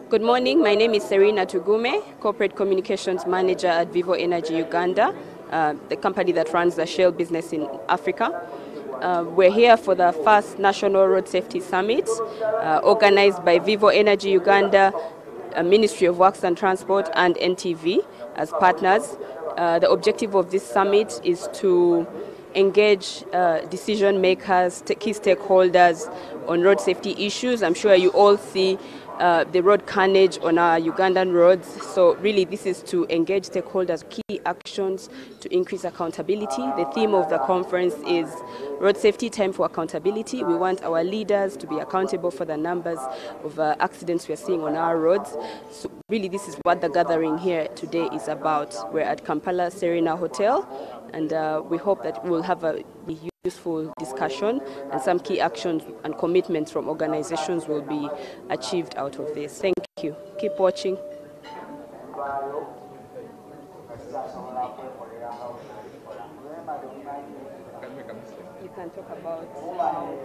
Good morning. My name is Serena Tugume, Corporate Communications Manager at Vivo Energy Uganda, the company that runs the shale business in Africa. We're here for the first National Road Safety Summit, organized by Vivo Energy Uganda, Ministry of Works and Transport, and NTV as partners. The objective of this summit is to engage decision makers, key stakeholders on road safety issues. I'm sure you all see the road carnage on our Ugandan roads. So really this is to engage stakeholders, key actions to increase accountability. The theme of the conference is Road Safety, Time for Accountability. We want our leaders to be accountable for the numbers of accidents we are seeing on our roads. So really this is what the gathering here today is about. We're at Kampala Serena Hotel, and we hope that we'll have a useful discussion and some key actions and commitments from organizations will be achieved out of this. Thank you. Keep watching. You can talk about, well,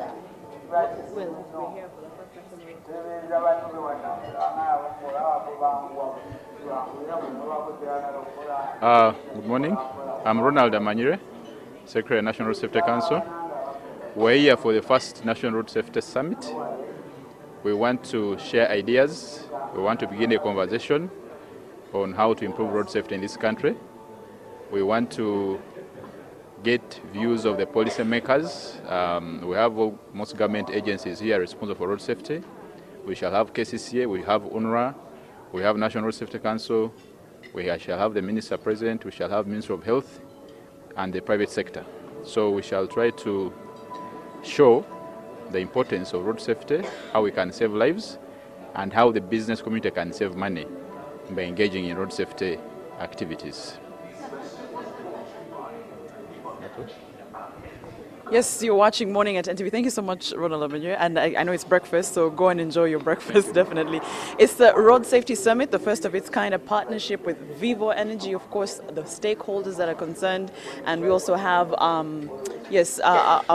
we're here for the first Good morning. I'm Ronald Amanyire, Secretary of National Road Safety Council. We're here for the first National Road Safety Summit. We want to share ideas. We want to begin a conversation on how to improve road safety in this country. We want to get views of the policymakers. We have most government agencies here responsible for road safety. We shall have KCCA, we have UNRWA, we have National Road Safety Council, we shall have the Minister President, we shall have Minister of Health, and the private sector. So we shall try to show the importance of road safety, how we can save lives, and how the business community can save money by engaging in road safety activities. Yes, you're watching Morning at NTV. Thank you so much, Ronald Amanyire. And I know it's breakfast, so go and enjoy your breakfast, definitely. It's the Road Safety Summit, the first of its kind, a partnership with Vivo Energy, of course, the stakeholders that are concerned. And we also have, our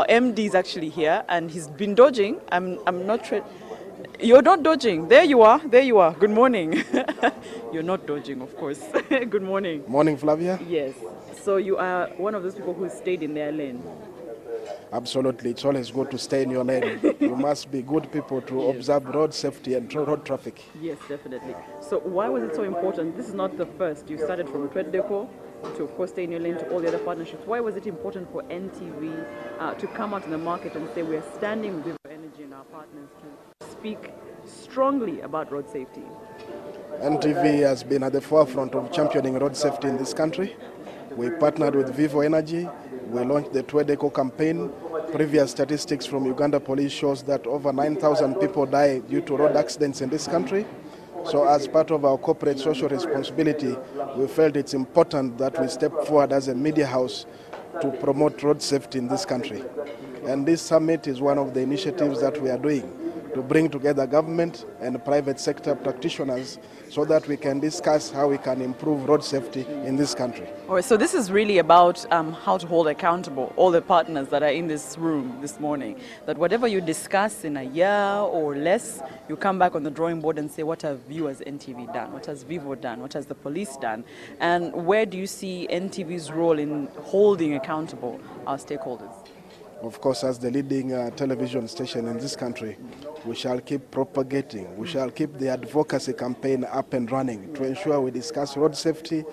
MD is actually here, and he's been dodging. I'm not You're not dodging. There you are. There you are. Good morning. You're not dodging, of course. Good morning. Morning, Flavia. Yes. So you are one of those people who stayed in their lane. Absolutely. It's always good to stay in your lane. You must be good people to observe road safety and road traffic. Yes, definitely. So why was it so important? This is not the first. You started from TWEDECO to, of course, stay in your lane to all the other partnerships. Why was it important for NTV to come out in the market and say we are standing with Vivo Energy and our partners to speak strongly about road safety? NTV has been at the forefront of championing road safety in this country. We partnered with Vivo Energy. We launched the TWEDECO campaign. Previous statistics from Uganda Police shows that over 9,000 people die due to road accidents in this country. So as part of our corporate social responsibility, we felt it's important that we step forward as a media house to promote road safety in this country. And this summit is one of the initiatives that we are doing to bring together government and private sector practitioners so that we can discuss how we can improve road safety in this country. All right, so this is really about how to hold accountable all the partners that are in this room this morning, that whatever you discuss in a year or less, you come back on the drawing board and say, what have you as NTV done? What has Vivo done? What has the police done? And where do you see NTV's role in holding accountable our stakeholders? Of course, as the leading television station in this country, we shall keep propagating, we shall keep the advocacy campaign up and running to ensure we discuss road safety,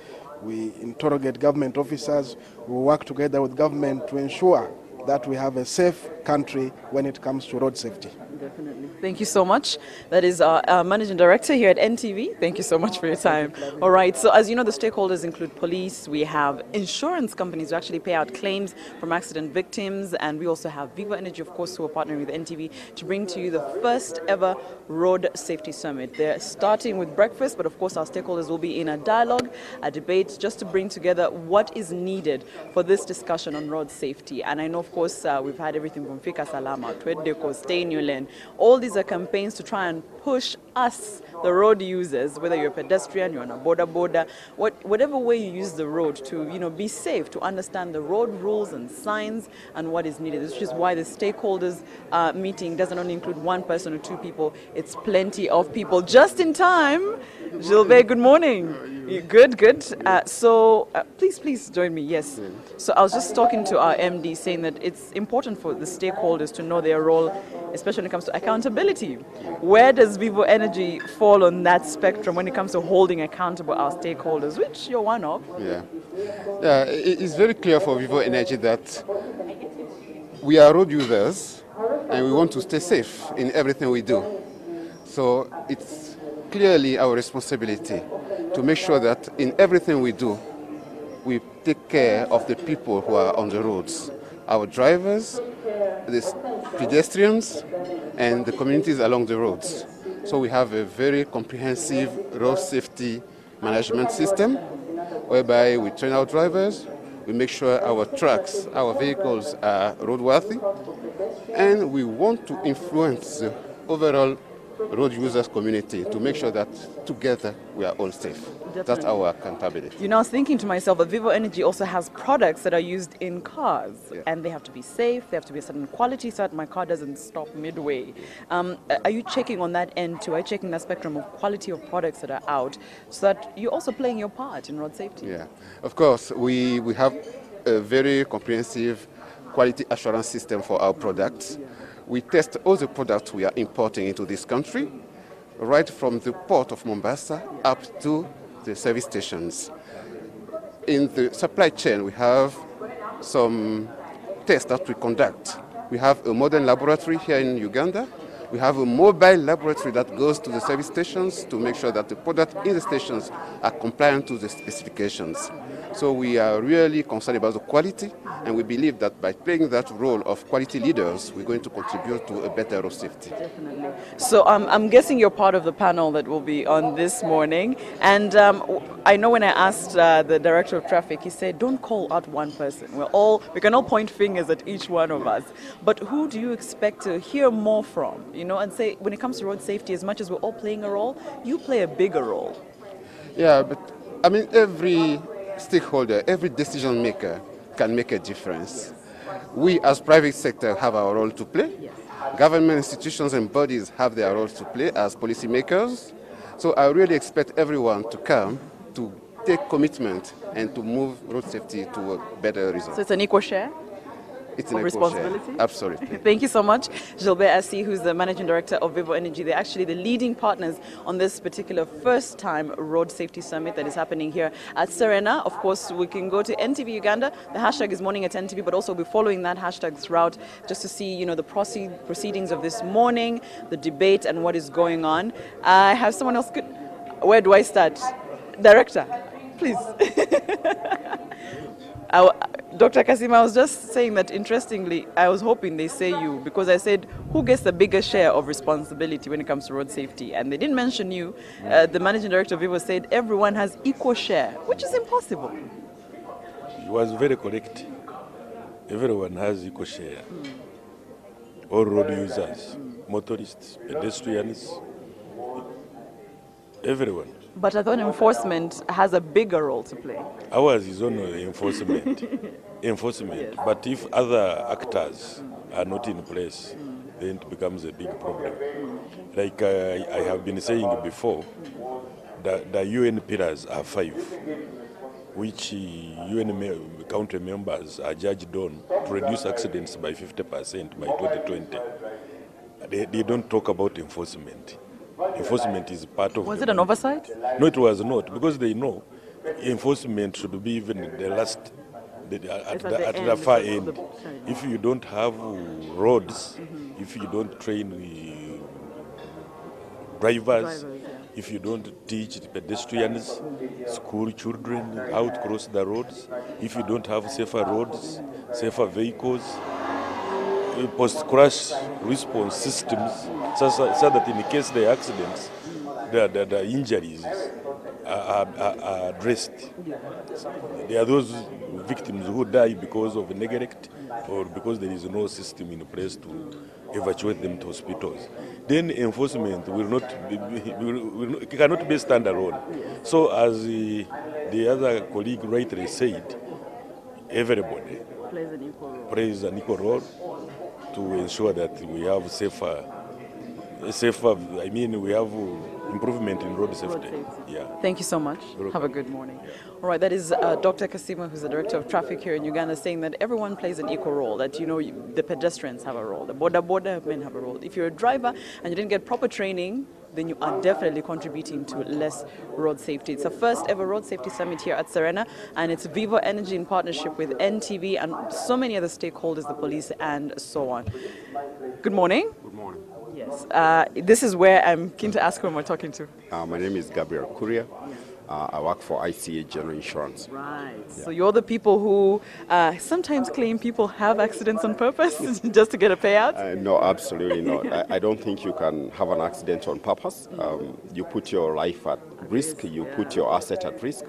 we interrogate government officers, we work together with government to ensure that we have a safe country when it comes to road safety. Definitely. Thank you so much. That is our Managing Director here at NTV. Thank you so much for your time. All right, so as you know, the stakeholders include police, we have insurance companies who actually pay out claims from accident victims, and we also have Vivo Energy, of course, who are partnering with NTV to bring to you the first ever Road Safety Summit. They're starting with breakfast, but of course our stakeholders will be in a dialogue, a debate, just to bring together what is needed for this discussion on road safety. And I know, of course, we've had everything from Fika Salama, TWEDECO, Stay in Your Lane. All these are campaigns to try and push us, the road users, whether you're a pedestrian, you're on a border, whatever way you use the road to, be safe, to understand the road rules and signs and what is needed. Which is why the stakeholders meeting doesn't only include one person or two people, it's plenty of people. Just in time, Gilbert, good morning. Good. So please join me, yes. So I was just talking to our MD saying that it's important for the stakeholders to know their role, especially when it comes to accountability. Where does Vivo Energy fall on that spectrum when it comes to holding accountable our stakeholders, which you're one of? Yeah, it's very clear for Vivo Energy that we are road users and we want to stay safe in everything we do. So it's clearly our responsibility to make sure that in everything we do, we take care of the people who are on the roads, our drivers, the pedestrians, and the communities along the roads. So we have a very comprehensive road safety management system whereby we train our drivers, we make sure our trucks, our vehicles are roadworthy, and we want to influence the overall road users community to make sure that together we are all safe. Definitely. That's our accountability. I was thinking to myself that Vivo Energy also has products that are used in cars, and they have to be safe, they have to be a certain quality so that my car doesn't stop midway. Are you checking on that end too? Are you checking the spectrum of quality of products that are out so that you're also playing your part in road safety? Yeah, of course. We have a very comprehensive quality assurance system for our products. We test all the products we are importing into this country, right from the port of Mombasa up to the service stations. In the supply chain, we have some tests that we conduct. We have a modern laboratory here in Uganda. We have a mobile laboratory that goes to the service stations to make sure that the products in the stations are compliant to the specifications. So we are really concerned about the quality, and we believe that by playing that role of quality leaders, we're going to contribute to a better road safety. Definitely. So I'm guessing you're part of the panel that will be on this morning. And I know when I asked the Director of Traffic, he said, don't call out one person. We can all point fingers at each one of us. But who do you expect to hear more from? And say, when it comes to road safety, as much as we're all playing a role, you play a bigger role. Yeah, but I mean, every stakeholder, every decision maker can make a difference. We as private sector have our role to play. Yes. Government institutions and bodies have their roles to play as policymakers. So I really expect everyone to come to take commitment and to move road safety to a better result. So it's an equal share? It's an responsibility? Share. Absolutely. Thank you so much. Gilbert Assi, who's the Managing Director of Vivo Energy. They're actually the leading partners on this particular first-time Road Safety Summit that is happening here at Serena. Of course, we can go to NTV Uganda. The hashtag is Morning at NTV, but also we'll be following that hashtag throughout just to see, the proceedings of this morning, the debate, and what is going on. I have someone else. Where do I start? Director, please. Dr. Kassim, I was just saying that interestingly, I was hoping they say you, because I said, who gets the bigger share of responsibility when it comes to road safety? And they didn't mention you. The Managing Director of Vivo said everyone has equal share, which is impossible. He was very correct. Everyone has equal share. All road users, motorists, pedestrians, everyone. But I thought enforcement has a bigger role to play. Ours is only enforcement. Yes. But if other actors are not in place, then it becomes a big problem. Like I have been saying before, the UN pillars are 5, which UN country members are judged on to reduce accidents by 50% by 2020. They don't talk about enforcement. Enforcement is part of. Was it an oversight? No, it was not, because they know enforcement should be even the last, at the far end. If you don't have roads, if you don't train the drivers, if you don't teach the pedestrians, school children how to cross the roads, if you don't have safer roads, safer vehicles, post-crash response systems, so that in case there are accidents, the injuries are addressed. There are those victims who die because of neglect or because there is no system in place evacuate them to hospitals. Then enforcement will not cannot be standalone. So as the other colleague rightly said, everybody plays an equal role to ensure that we have safer, I mean, we have improvement in road safety. Yeah. Thank you so much. Have a good morning. All right, that is Dr. Kasima, who's the Director of Traffic here in Uganda, saying that everyone plays an equal role, that, you know, the pedestrians have a role, the border men have a role. If you're a driver and you didn't get proper training, then you are definitely contributing to less road safety. It's the first ever road safety summit here at Serena, and it's Vivo Energy in partnership with NTV and so many other stakeholders, the police and so on. Good morning. Good morning. Yes, this is where I'm keen to ask who am I talking to. My name is Gabriel Kuria. I work for ICA General Insurance. Right. Yeah. So you're the people who sometimes claim people have accidents on purpose just to get a payout? No, absolutely not. I don't think you can have an accident on purpose. You put your life at risk, you put your asset at risk.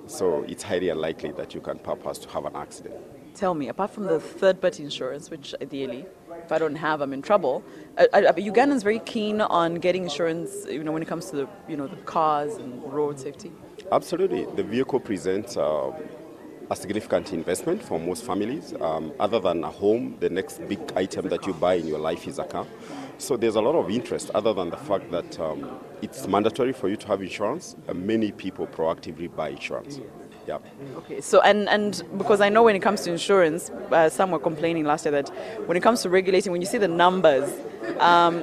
So it's highly unlikely that you can purpose to have an accident. Tell me, apart from the third-party insurance, which ideally, if I don't have, I'm in trouble. Ugandans very keen on getting insurance, you know, when it comes to the, you know, the cars and road safety. Absolutely, the vehicle presents a significant investment for most families. Other than a home, the next big item that you buy in your life is a car. So there's a lot of interest, other than the fact that it's mandatory for you to have insurance. Many people proactively buy insurance. Yeah. Okay, so and because I know when it comes to insurance, some were complaining last year that when it comes to regulating, when you see the numbers,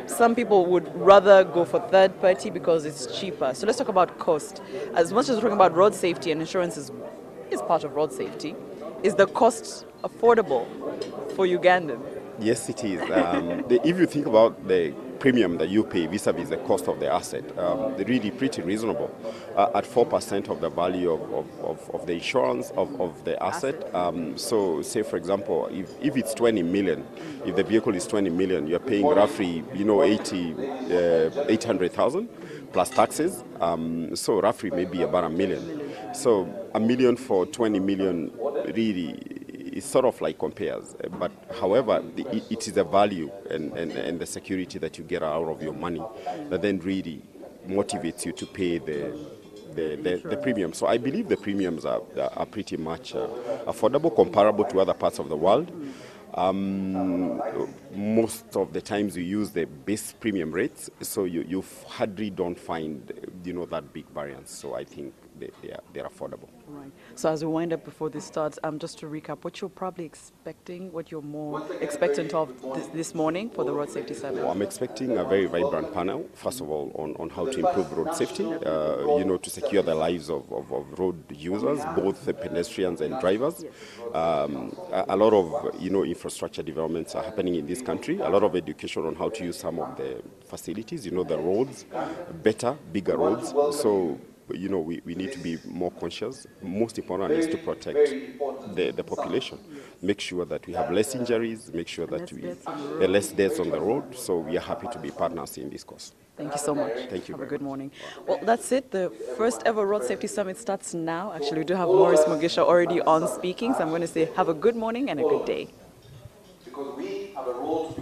some people would rather go for third party because it's cheaper. So let's talk about cost. As much as we're talking about road safety, and insurance is part of road safety, is the cost affordable for Ugandan? Yes, it is. If you think about the premium that you pay vis-a-vis the cost of the asset, they're really pretty reasonable. At 4% of the value of the insurance of the asset. So say, for example, if it's 20 million, if the vehicle is 20 million, you're paying roughly, you know, 800,000 plus taxes. So roughly maybe about $1 million. So $1 million for 20 million really, it sort of like compares, but however, it is a value and the security that you get out of your money that then really motivates you to pay the premium. So I believe the premiums are pretty much affordable, comparable to other parts of the world. Most of the times you use the base premium rates, so you hardly don't find, you know, that big variance. So I think they're affordable. Right. So as we wind up before this starts, just to recap, what you're probably expecting, what you're more expectant of this morning for the Road Safety Summit? Well, I'm expecting a very vibrant panel, first of all, on how to improve road safety, you know, to secure the lives of road users, both the pedestrians and drivers. A lot of, you know, infrastructure developments are happening in this country, a lot of education on how to use some of the facilities, you know, the roads, better, bigger roads. So, you know, we need to be more conscious. Most important is to protect the population. Make sure that we have less injuries, make sure that there are less deaths on the road. So we are happy to be partners in this cause. Thank you so much. Thank you. Have a good morning. Well, that's it. The first ever Road Safety Summit starts now. Actually, we do have Maurice Mugisha already on speaking. So I'm going to say have a good morning and a good day. Because we have a role to